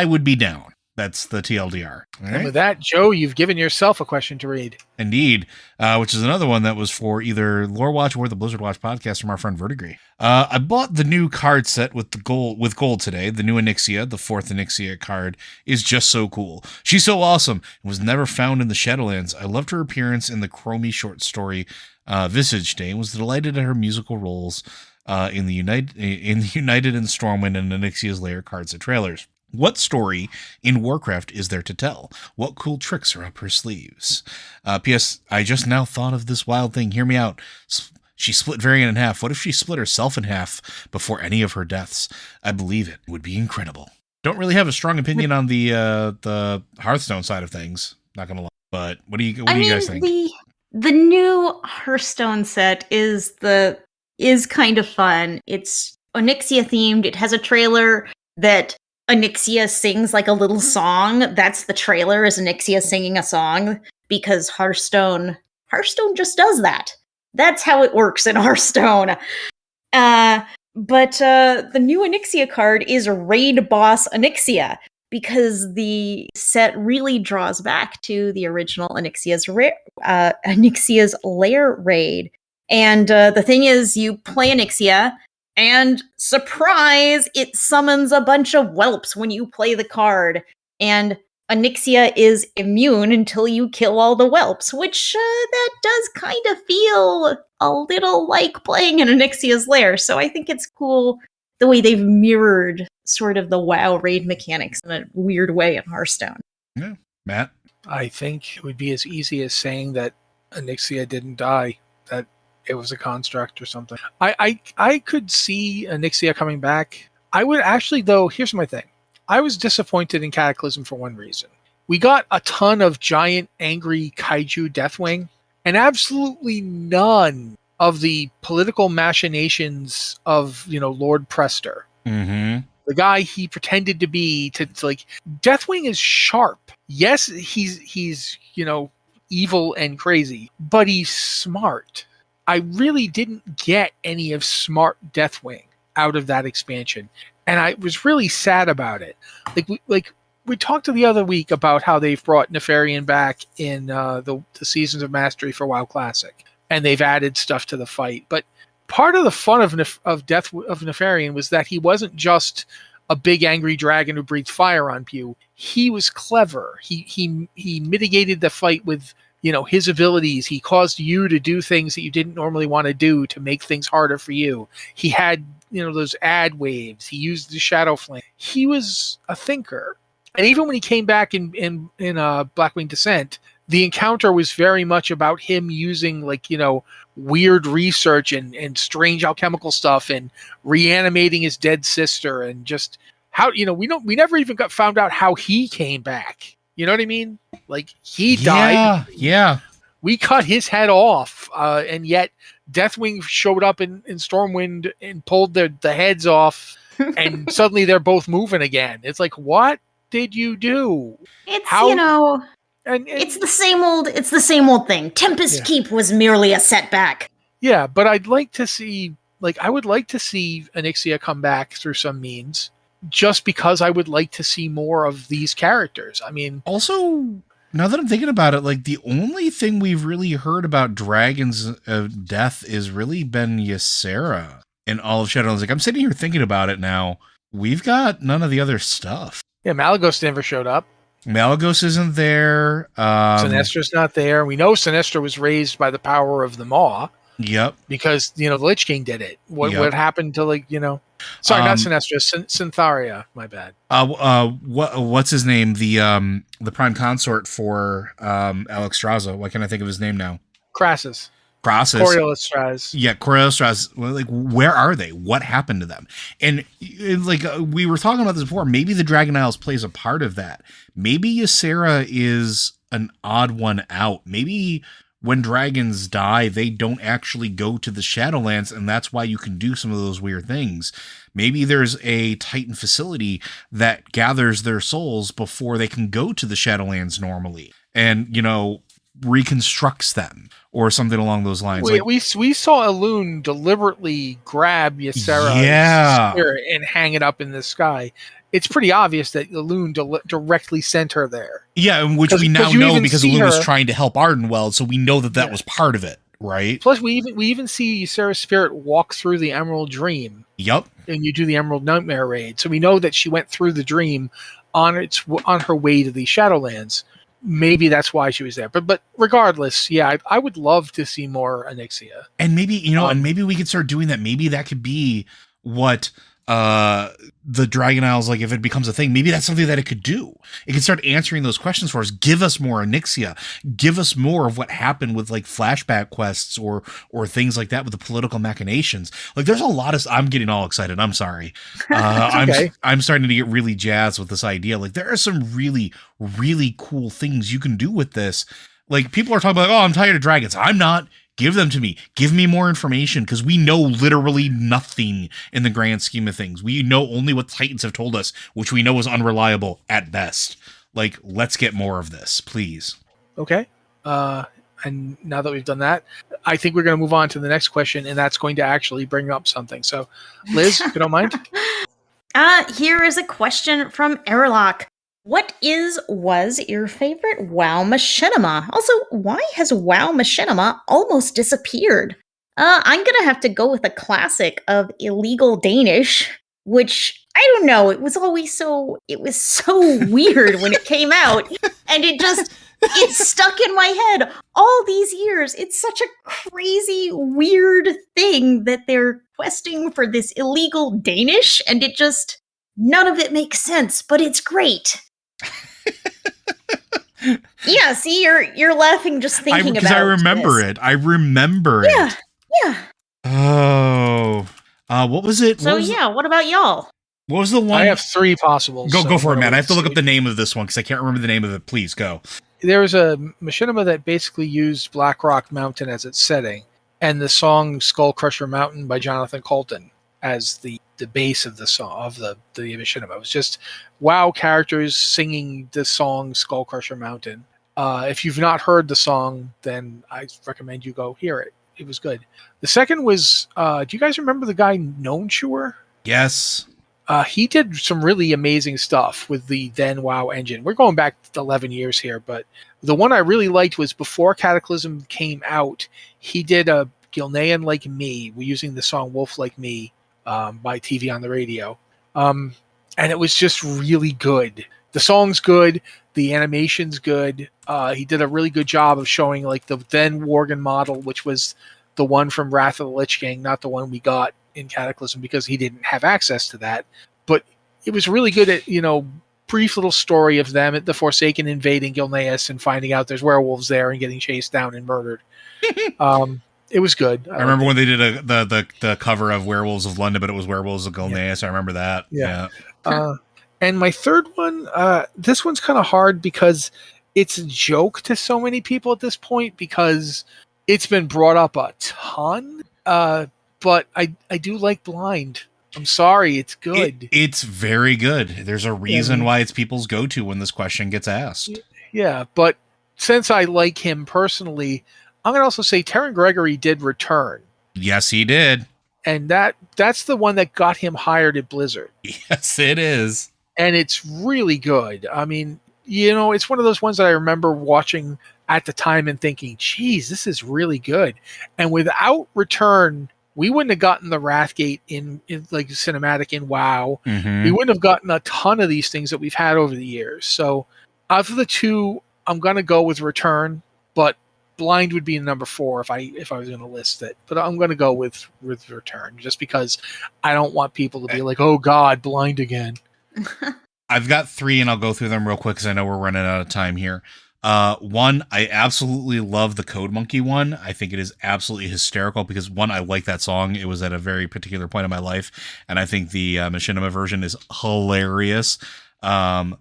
would be down. That's the TLDR. All right? And with that, Joe, you've given yourself a question to read. Indeed, which is another one that was for either Lore Watch or the Blizzard Watch podcast from our friend Vertigree. I bought the new card set with gold today. The new Onyxia, the 4th Onyxia card, is just so cool. She's so awesome and was never found in the Shadowlands. I loved her appearance in the Chromie short story Visage Day and was delighted at her musical roles in the United and Stormwind and Onyxia's Lair cards and trailers. What story in Warcraft is there to tell? What cool tricks are up her sleeves? P.S. I just now thought of this wild thing. Hear me out. She split Varian in half. What if she split herself in half before any of her deaths? I believe it would be incredible. Don't really have a strong opinion on the Hearthstone side of things. Not gonna lie. But what do you guys think? The new Hearthstone set is kind of fun. It's Onyxia themed. It has a trailer that Onyxia sings like a little song. That's the trailer, is Onyxia singing a song, because Hearthstone just does that. That's how it works in Hearthstone. But the new Onyxia card is Raid Boss Onyxia, because the set really draws back to the original Onyxia's Lair raid. And the thing is, you play Onyxia, and surprise, it summons a bunch of whelps when you play the card. And Onyxia is immune until you kill all the whelps, which that does kind of feel a little like playing in Onyxia's Lair. So I think it's cool the way they've mirrored sort of the WoW raid mechanics in a weird way in Hearthstone. Yeah. Matt? I think it would be as easy as saying that Onyxia didn't die, that it was a construct or something. I could see Onyxia coming back. I would actually, though, here's my thing. I was disappointed in Cataclysm for one reason. We got a ton of giant, angry kaiju Deathwing, and absolutely none of the political machinations of, Lord Prester. Mm-hmm. The guy he pretended to be, to like, Deathwing is sharp. Yes, he's evil and crazy, but he's smart. I really didn't get any of smart Deathwing out of that expansion, and I was really sad about it. We talked the other week about how they've brought Nefarian back in the Seasons of Mastery for WoW Classic, and they've added stuff to the fight. But part of the fun of Nefarian was that he wasn't just a big angry dragon who breathed fire on you. He was clever. He mitigated the fight with his abilities. He caused you to do things that you didn't normally want to do to make things harder for you. He had, those ad waves. He used the shadow flame. He was a thinker. And even when he came back in Blackwing Descent, the encounter was very much about him using weird research and strange alchemical stuff and reanimating his dead sister and just how we never even found out how he came back. You know what I mean? Like he died. Yeah. We cut his head off, and yet Deathwing showed up in Stormwind and pulled the heads off, and suddenly they're both moving again. It's like, what did you do? It's and it's the same old thing. Tempest Keep was merely a setback. Yeah, but I'd like to see, I would like to see Onyxia come back through some means, just because I would like to see more of these characters. I mean, also, now that I'm thinking about it, the only thing we've really heard about Dragon's death is really been Ysera in all of Shadowlands. I'm sitting here thinking about it now. We've got none of the other stuff. Yeah, Malagos never showed up. Malagos isn't there. Sinestra's not there. We know Sinestra was raised by the power of the Maw. Yep. Because, the Lich King did it. What happened to, Sorry, not Sinestra. Syntharia. My bad. What's his name? The prime consort for Alexstrasza. Why can't I think of his name now? Crassus. Coriolis. Yeah, Coriolis. Where are they? What happened to them? And we were talking about this before. Maybe the Dragon Isles plays a part of that. Maybe Ysera is an odd one out. Maybe when dragons die, they don't actually go to the Shadowlands, and that's why you can do some of those weird things. Maybe there's a Titan facility that gathers their souls before they can go to the Shadowlands normally, and reconstructs them or something along those lines. We saw Elune deliberately grab Ysera's spirit and hang it up in the sky. It's pretty obvious that Elune directly sent her there. Yeah, which we now know because Elune was trying to help Ardenweld, so we know that was part of it, right? Plus, we even see Ysera's spirit walk through the Emerald Dream. Yep. And you do the Emerald Nightmare raid, so we know that she went through the dream on her way to the Shadowlands. Maybe that's why she was there. But regardless, yeah, I would love to see more Onyxia. And maybe, and maybe we could start doing that. Maybe that could be what the Dragon Isles, if it becomes a thing, maybe that's something that it could do. It could start answering those questions for us. Give us more Onyxia. Give us more of what happened with flashback quests or things like that with the political machinations. There's a lot of. I'm getting all excited. I'm sorry. Okay. I'm starting to get really jazzed with this idea. There are some really, really cool things you can do with this. People are talking about, I'm tired of dragons. I'm not. Give them to me. Give me more information, because we know literally nothing in the grand scheme of things. We know only what Titans have told us, which we know is unreliable at best. Let's get more of this, please. Okay. And now that we've done that, I think we're going to move on to the next question, and that's going to actually bring up something. So, Liz, if you don't mind. Here is a question from Airlock. What was your favorite WoW machinima? Also, why has WoW machinima almost disappeared? I'm gonna have to go with a classic of illegal Danish, which I don't know. It was so weird when it came out, and it stuck in my head all these years. It's such a crazy, weird thing that they're questing for this illegal Danish, and none of it makes sense, but it's great. Yeah, see, you're laughing just thinking about it. Because I remember it. I remember it. Yeah. Oh. What was it? What about y'all? What was the one? I have 3 possibles. Go for it, man. I have to look up the name of this one because I can't remember the name of it. Please, go. There was a machinima that basically used Blackrock Mountain as its setting, and the song Skull Crusher Mountain by Jonathan Colton as the base of the song of the machinima. It was just WoW characters singing the song Skull Crusher Mountain. If you've not heard the song, then I recommend you go hear it. It was good. The second was, do you guys remember the guy Known Chewer? Yes. He did some really amazing stuff with the then WoW engine. We're going back 11 years here, but the one I really liked was before Cataclysm came out. He did a Gilnean Like Me, using the song Wolf Like Me by TV on the radio. And it was just really good. the song's good, the animation's good. He did a really good job of showing like the then Worgen model, which was the one from Wrath of the Lich King, not the one we got in Cataclysm because he didn't have access to that. But it was really good at, brief little story of them at the Forsaken invading Gilneas and finding out there's werewolves there and getting chased down and murdered. It was good. I remember when they did the cover of Werewolves of London, but it was Werewolves of Gilneas. I remember that. Yeah. And my third one, this one's kind of hard because it's a joke to so many people at this point because it's been brought up a ton. But I do like Blind. I'm sorry, it's good. It's very good. There's a reason why it's people's go-to when this question gets asked. Yeah, but since I like him personally, I'm going to also say Terran Gregory did return. Yes, he did. And that's the one that got him hired at Blizzard. Yes, it is. And it's really good. I mean, it's one of those ones that I remember watching at the time and thinking, geez, this is really good. And without Return, we wouldn't have gotten the Wrathgate in like cinematic in WoW. Mm-hmm. We wouldn't have gotten a ton of these things that we've had over the years. So of the two, I'm going to go with Return, but Blind would be number 4 if I was going to list it. But I'm going to go with Return just because I don't want people to be like, oh God, Blind again. I've got 3 and I'll go through them real quick because I know we're running out of time here. One, I absolutely love the Code Monkey one. I think it is absolutely hysterical because one, I like that song. It was at a very particular point in my life, and I think the Machinima version is hilarious. One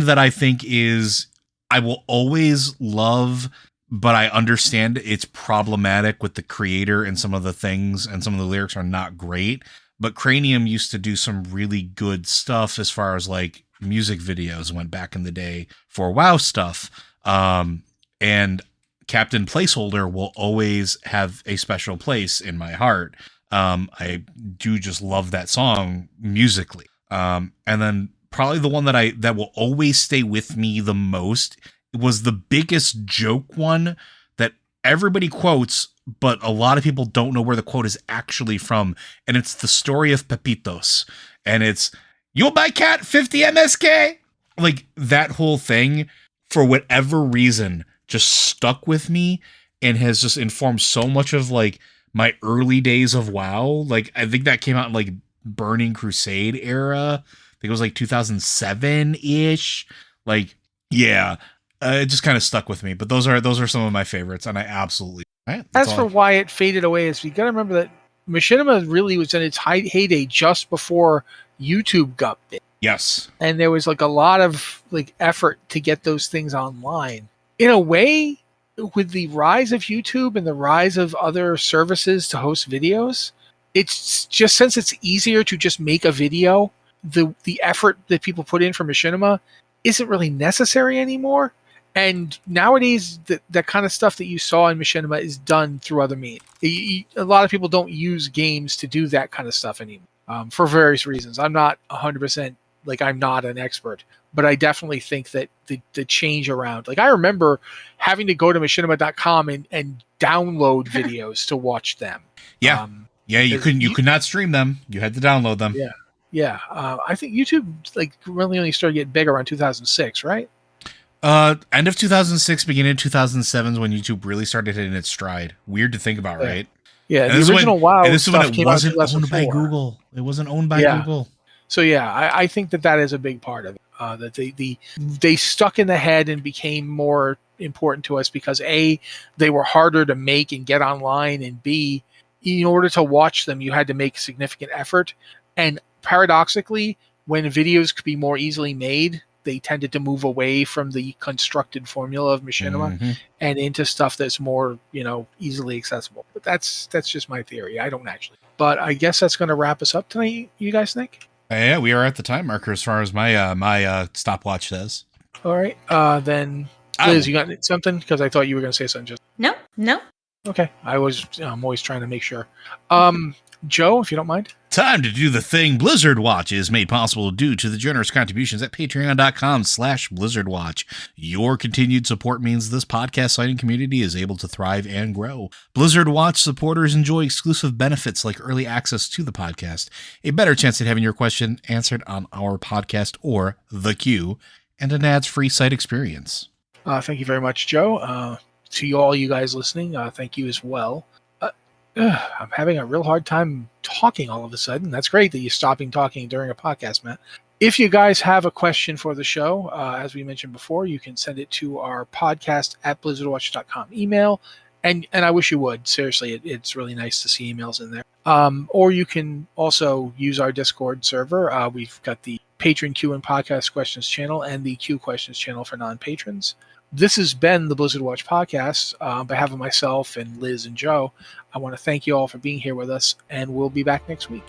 that I think is I will always love, but I understand it's problematic with the creator and some of the things and some of the lyrics are not great. But Cranium used to do some really good stuff as far as like music videos went back in the day for WoW stuff. And Captain Placeholder will always have a special place in my heart. I do just love that song musically. And then probably the one that will always stay with me the most was the biggest joke one that everybody quotes, but a lot of people don't know where the quote is actually from. And it's the story of Pepitos. And it's, you'll buy cat 50 MSK. Like that whole thing, for whatever reason, just stuck with me and has just informed so much of like my early days of WoW. Like I think that came out in like Burning Crusade era. I think it was like 2007-ish. Like, yeah, it just kind of stuck with me. But those are some of my favorites, and I absolutely. Right, as for why it faded away, is you got to remember that Machinima really was in its heyday just before YouTube got big. Yes. And there was like a lot of like effort to get those things online. In a way, with the rise of YouTube and the rise of other services to host videos, it's just, since it's easier to just make a video, the effort that people put in for Machinima isn't really necessary anymore. And nowadays, that kind of stuff that you saw in Machinima is done through other means. A lot of people don't use games to do that kind of stuff anymore, for various reasons. I'm not 100%, like, I'm not an expert, but I definitely think that the change around, like, I remember having to go to machinima.com and download videos to watch them. Yeah. You could not stream them. You had to download them. Yeah. I think YouTube, like, really only started getting big around 2006, right? End of 2006, beginning of 2007 is when YouTube really started hitting its stride. Weird to think about, right? Yeah, the original WoW stuff came out in 2004. Owned by Google. It wasn't owned by Google. So yeah, I think that is a big part of it. That they stuck in the head and became more important to us because A, they were harder to make and get online, and B, in order to watch them, you had to make significant effort. And paradoxically, when videos could be more easily made, they tended to move away from the constructed formula of Machinima and into stuff that's more, easily accessible. But that's just my theory. I don't actually. But I guess that's going to wrap us up tonight. You guys think? Yeah, we are at the time marker as far as my stopwatch says. All right. Then, Liz, you got something? Because I thought you were going to say something. No. Okay. I'm always trying to make sure. Joe, if you don't mind. Time to do the thing Blizzard Watch is made possible due to the generous contributions at patreon.com/BlizzardWatch. Your continued support means this podcast site and community is able to thrive and grow. Blizzard Watch supporters enjoy exclusive benefits like early access to the podcast, a better chance at having your question answered on our podcast or The Queue, and an ads-free site experience. Thank you very much, Joe. To all you guys listening, thank you as well. I'm having a real hard time talking all of a sudden. That's great that you're stopping talking during a podcast, Matt. If you guys have a question for the show, as we mentioned before, you can send it to our podcast at blizzardwatch.com email. And I wish you would. Seriously, it's really nice to see emails in there. Or you can also use our Discord server. We've got the Patron Q and Podcast Questions channel and the Q Questions channel for non-patrons. This has been the Blizzard Watch podcast. On behalf of myself and Liz and Joe, I want to thank you all for being here with us, and we'll be back next week.